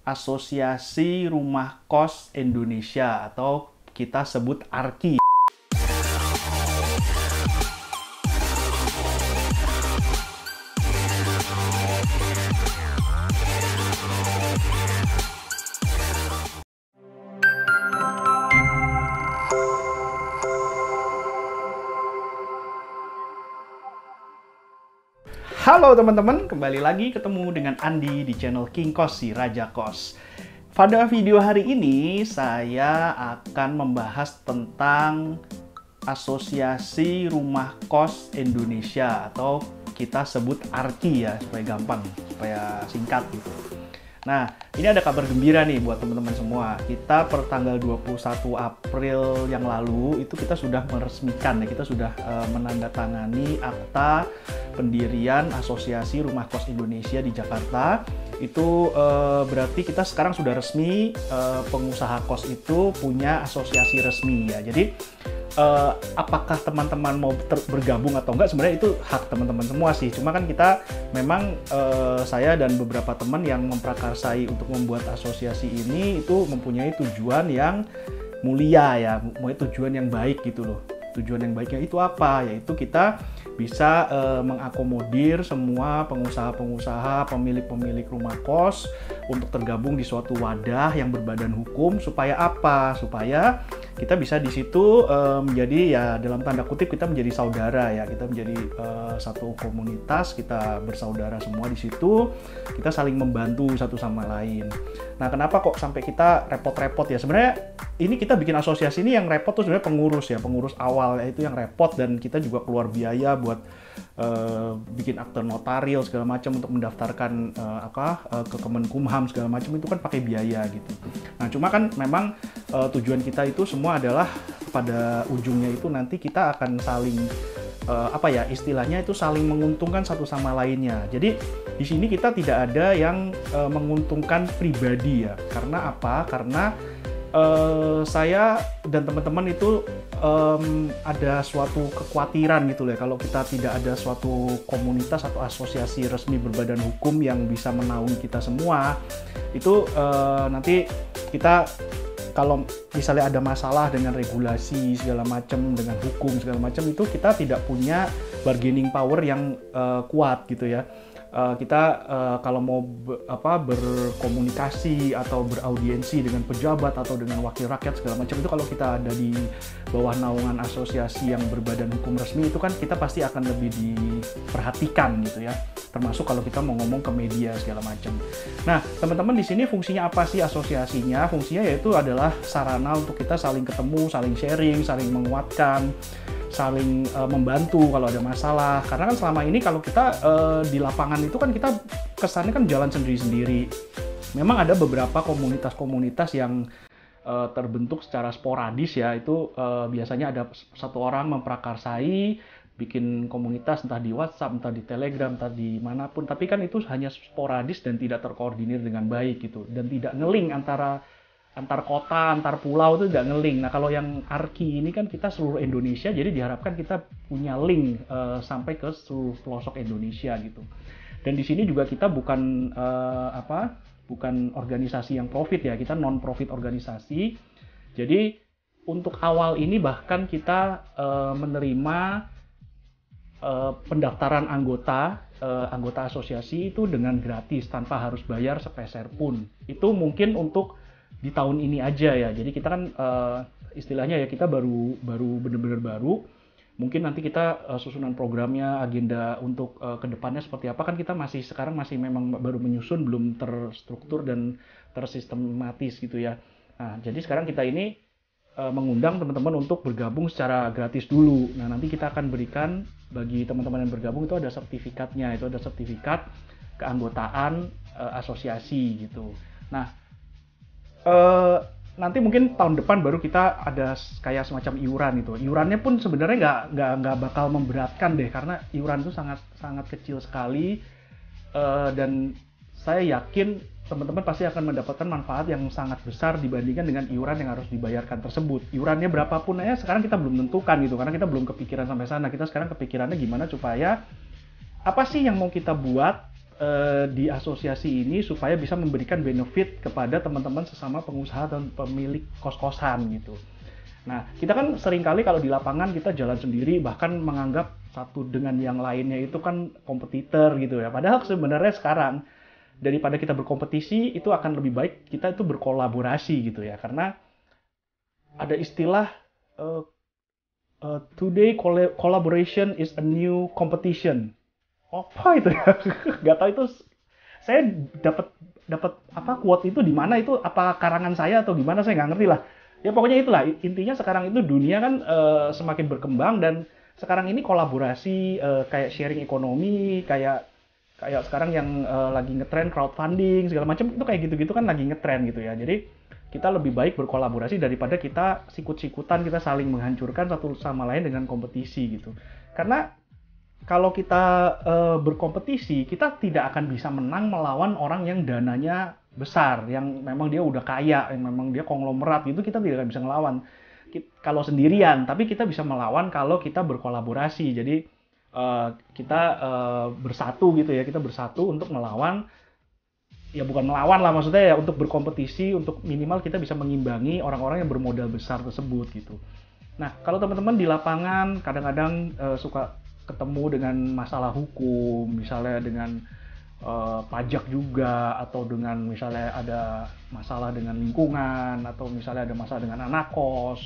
Asosiasi Rumah Kos Indonesia atau kita sebut ARKI. Halo teman-teman, kembali lagi ketemu dengan Andi di channel King Kos, si Raja Kos. Pada video hari ini saya akan membahas tentang Asosiasi Rumah Kos Indonesia atau kita sebut ARKI ya, supaya gampang, supaya singkat gitu. Nah, ini ada kabar gembira nih buat teman-teman semua. Kita per tanggal 21 April yang lalu itu kita sudah meresmikan ya, kita sudah menandatangani akta pendirian Asosiasi Rumah Kos Indonesia di Jakarta. Itu berarti kita sekarang sudah resmi pengusaha kos itu punya asosiasi resmi ya. Jadi apakah teman-teman mau bergabung atau enggak sebenarnya itu hak teman-teman semua sih. Cuma kan kita memang saya dan beberapa teman yang memprakarsai untuk membuat asosiasi ini itu mempunyai tujuan yang mulia ya, mempunyai tujuan yang baik gitu loh. Tujuan yang baiknya itu apa? Yaitu kita bisa mengakomodir semua pengusaha-pengusaha, pemilik-pemilik rumah kos untuk tergabung di suatu wadah yang berbadan hukum. Supaya apa? Supaya kita bisa di situ menjadi ya dalam tanda kutip kita menjadi saudara ya, kita menjadi satu komunitas, kita bersaudara semua di situ, kita saling membantu satu sama lain. Nah, kenapa kok sampai kita repot-repot ya? Sebenarnya ini kita bikin asosiasi ini yang repot tuh sebenarnya pengurus ya, pengurus awal ya, itu yang repot, dan kita juga keluar biaya buat bikin akte notaril segala macam untuk mendaftarkan ke Kemenkumham segala macam, itu kan pakai biaya gitu. Nah, cuma kan memang tujuan kita itu semua adalah pada ujungnya itu nanti kita akan saling istilahnya itu saling menguntungkan satu sama lainnya. Jadi di sini kita tidak ada yang menguntungkan pribadi ya. Karena apa? Karena saya dan teman-teman itu ada suatu kekhawatiran gitu ya, kalau kita tidak ada suatu komunitas atau asosiasi resmi berbadan hukum yang bisa menaungi kita semua, itu nanti kita kalau misalnya ada masalah dengan regulasi segala macam, dengan hukum segala macam, itu kita tidak punya bargaining power yang kuat gitu ya. Kita kalau mau berkomunikasi atau beraudiensi dengan pejabat atau dengan wakil rakyat segala macam, itu kalau kita ada di bawah naungan asosiasi yang berbadan hukum resmi, itu kan kita pasti akan lebih diperhatikan gitu ya, termasuk kalau kita mau ngomong ke media segala macam. Nah, teman-teman, di sini fungsinya apa sih asosiasinya? Fungsinya yaitu adalah sarana untuk kita saling ketemu, saling sharing, saling menguatkan, saling membantu kalau ada masalah. Karena kan selama ini kalau kita di lapangan itu kan kita kesannya kan jalan sendiri-sendiri. Memang ada beberapa komunitas-komunitas yang terbentuk secara sporadis ya, itu biasanya ada satu orang memprakarsai, bikin komunitas entah di WhatsApp, entah di Telegram, entah di manapun. Tapi kan itu hanya sporadis dan tidak terkoordinir dengan baik gitu, dan tidak nge-link antar kota, antar pulau, itu tidak nge-link. Nah, kalau yang ARKI ini kan kita seluruh Indonesia, jadi diharapkan kita punya link sampai ke seluruh pelosok Indonesia gitu. Dan di sini juga kita bukan organisasi yang profit ya, kita non-profit organisasi. Jadi untuk awal ini bahkan kita menerima pendaftaran anggota asosiasi itu dengan gratis tanpa harus bayar sepeser pun. Itu mungkin untuk di tahun ini aja ya. Jadi kita kan istilahnya ya kita baru benar-benar baru. Mungkin nanti kita susunan programnya, agenda untuk kedepannya seperti apa, kan kita sekarang masih memang baru menyusun, belum terstruktur dan tersistematis gitu ya. Nah, jadi sekarang kita ini mengundang teman-teman untuk bergabung secara gratis dulu. Nah, nanti kita akan berikan bagi teman-teman yang bergabung itu ada sertifikatnya, itu ada sertifikat keanggotaan asosiasi gitu. Nah, nanti mungkin tahun depan baru kita ada kayak semacam iuran itu. Iurannya pun sebenarnya nggak bakal memberatkan deh, karena iuran itu sangat sangat kecil sekali, dan saya yakin teman-teman pasti akan mendapatkan manfaat yang sangat besar dibandingkan dengan iuran yang harus dibayarkan tersebut. Iurannya berapapun aja sekarang kita belum tentukan gitu, karena kita belum kepikiran sampai sana. Kita sekarang kepikirannya gimana supaya apa sih yang mau kita buat di asosiasi ini supaya bisa memberikan benefit kepada teman-teman sesama pengusaha dan pemilik kos-kosan gitu. Nah, kita kan seringkali kalau di lapangan kita jalan sendiri, bahkan menganggap satu dengan yang lainnya itu kan kompetitor gitu ya. Padahal sebenarnya sekarang daripada kita berkompetisi, itu akan lebih baik kita itu berkolaborasi gitu ya. Karena ada istilah today collaboration is a new competition. Apa itu ya? Gak tahu itu, saya dapat dapat apa quote itu di mana, itu apa karangan saya atau gimana, saya nggak ngerti lah. Ya pokoknya itulah intinya, sekarang itu dunia kan semakin berkembang, dan sekarang ini kolaborasi kayak sharing ekonomi, kayak kayak sekarang yang lagi ngetrend crowdfunding segala macam, itu kayak gitu-gitu kan lagi ngetrend gitu ya. Jadi kita lebih baik berkolaborasi daripada kita sikut-sikutan, kita saling menghancurkan satu sama lain dengan kompetisi gitu. Karena kalau kita berkompetisi, kita tidak akan bisa menang melawan orang yang dananya besar, yang memang dia udah kaya, yang memang dia konglomerat gitu, kita tidak akan bisa ngelawan kalau sendirian. Tapi kita bisa melawan kalau kita berkolaborasi. Jadi kita bersatu gitu ya, kita bersatu untuk melawan, ya bukan melawan lah, maksudnya ya untuk berkompetisi, untuk minimal kita bisa mengimbangi orang-orang yang bermodal besar tersebut gitu. Nah, kalau teman-teman di lapangan kadang-kadang suka ketemu dengan masalah hukum, misalnya dengan pajak juga, atau dengan misalnya ada masalah dengan lingkungan, atau misalnya ada masalah dengan anak kos,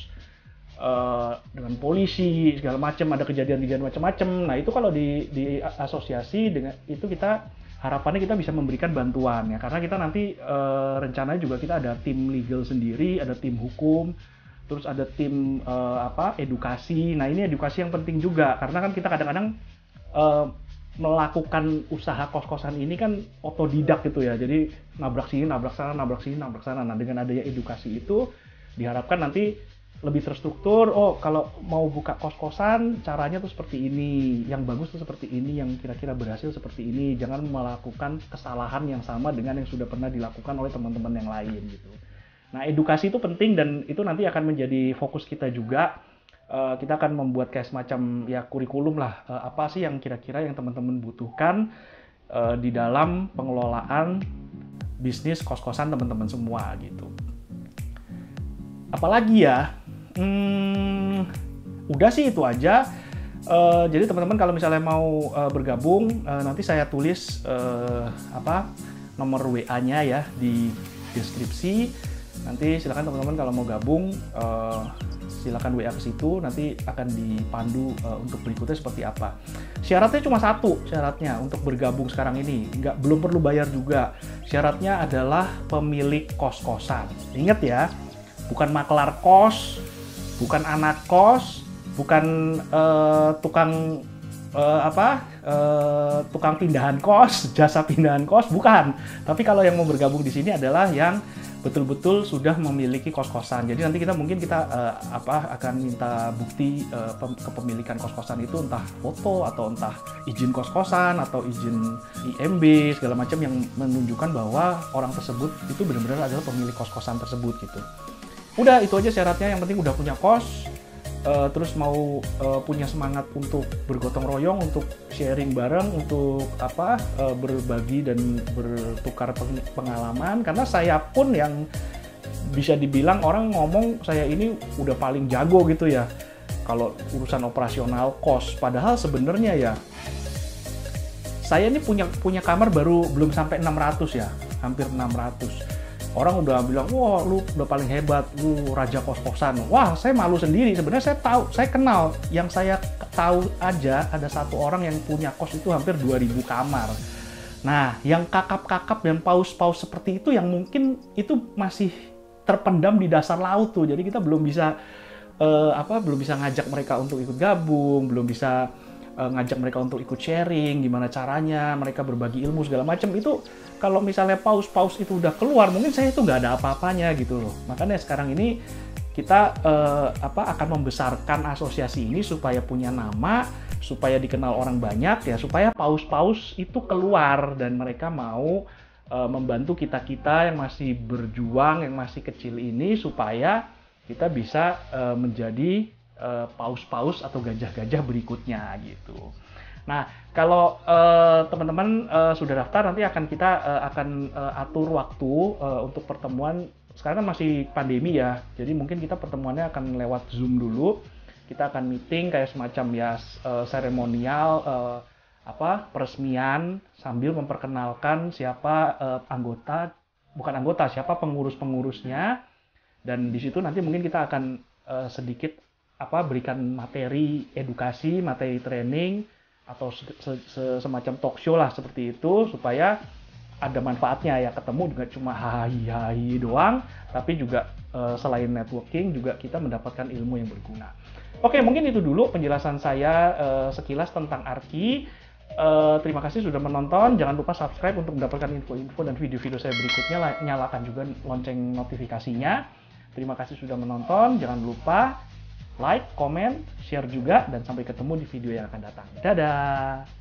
dengan polisi segala macam, ada kejadian-kejadian macam-macam. Nah itu kalau di asosiasi dengan itu, kita harapannya kita bisa memberikan bantuan ya, karena kita nanti rencananya juga kita ada tim legal sendiri, ada tim hukum, terus ada tim edukasi. Nah ini edukasi yang penting juga, karena kan kita kadang-kadang melakukan usaha kos-kosan ini kan otodidak gitu ya, jadi nabrak sini, nabrak sana, nabrak sini, nabrak sana. Nah dengan adanya edukasi itu diharapkan nanti lebih terstruktur. Oh kalau mau buka kos-kosan caranya tuh seperti ini, yang bagus tuh seperti ini, yang kira-kira berhasil seperti ini. Jangan melakukan kesalahan yang sama dengan yang sudah pernah dilakukan oleh teman-teman yang lain gitu. Nah edukasi itu penting, dan itu nanti akan menjadi fokus kita juga. Kita akan membuat kayak semacam ya kurikulum lah, apa sih yang kira-kira yang teman-teman butuhkan di dalam pengelolaan bisnis kos-kosan teman-teman semua gitu. Apalagi ya, udah sih itu aja. Jadi teman-teman kalau misalnya mau bergabung, nanti saya tulis nomor WA-nya ya di deskripsi. Nanti silakan teman-teman kalau mau gabung, silakan WA ke situ, nanti akan dipandu untuk berikutnya seperti apa. Syaratnya cuma satu, syaratnya untuk bergabung sekarang ini, belum perlu bayar juga. Syaratnya adalah pemilik kos-kosan. Ingat ya, bukan maklar kos, bukan anak kos, bukan tukang tukang pindahan kos, jasa pindahan kos, bukan. Tapi kalau yang mau bergabung di sini adalah yang betul-betul sudah memiliki kos-kosan. Jadi nanti kita akan minta bukti kepemilikan kos-kosan itu, entah foto atau entah izin kos-kosan atau izin IMB segala macam, yang menunjukkan bahwa orang tersebut itu benar-benar adalah pemilik kos-kosan tersebut gitu. Udah itu aja syaratnya, yang penting udah punya kos, terus mau punya semangat untuk bergotong royong, untuk sharing bareng, untuk berbagi dan bertukar pengalaman. Karena saya pun yang bisa dibilang orang ngomong saya ini udah paling jago gitu ya kalau urusan operasional kos, padahal sebenarnya ya saya ini punya kamar baru belum sampai 600 ya, hampir 600. Orang udah bilang, wah lu udah paling hebat, lu raja kos-kosan. Wah, saya malu sendiri. Sebenarnya saya kenal. Yang saya tahu aja ada satu orang yang punya kos itu hampir 2000 kamar. Nah, yang kakap-kakap dan paus-paus seperti itu yang mungkin itu masih terpendam di dasar laut tuh. Jadi kita belum bisa ngajak mereka untuk ikut gabung, belum bisa ngajak mereka untuk ikut sharing, gimana caranya mereka berbagi ilmu segala macam. Itu kalau misalnya paus-paus itu udah keluar, mungkin saya itu nggak ada apa-apanya gitu loh. Makanya sekarang ini kita akan membesarkan asosiasi ini supaya punya nama, supaya dikenal orang banyak ya, supaya paus-paus itu keluar dan mereka mau membantu kita-kita yang masih berjuang, yang masih kecil ini, supaya kita bisa menjadi paus-paus atau gajah-gajah berikutnya gitu. Nah, kalau teman-teman sudah daftar, nanti kita akan atur waktu untuk pertemuan. Sekarang kan masih pandemi ya, jadi mungkin kita pertemuannya akan lewat Zoom dulu. Kita akan meeting kayak semacam ya seremonial peresmian sambil memperkenalkan siapa anggota, bukan anggota, siapa pengurus-pengurusnya, dan di situ nanti mungkin kita akan sedikit berikan materi edukasi, materi training atau semacam talk show lah seperti itu, supaya ada manfaatnya ya, ketemu juga cuma hai doang, tapi juga selain networking juga kita mendapatkan ilmu yang berguna. Oke, mungkin itu dulu penjelasan saya sekilas tentang Arki. Terima kasih sudah menonton. Jangan lupa subscribe untuk mendapatkan info-info dan video-video saya berikutnya. Nyalakan juga lonceng notifikasinya. Terima kasih sudah menonton. Jangan lupa like, comment, share juga, dan sampai ketemu di video yang akan datang. Dadah!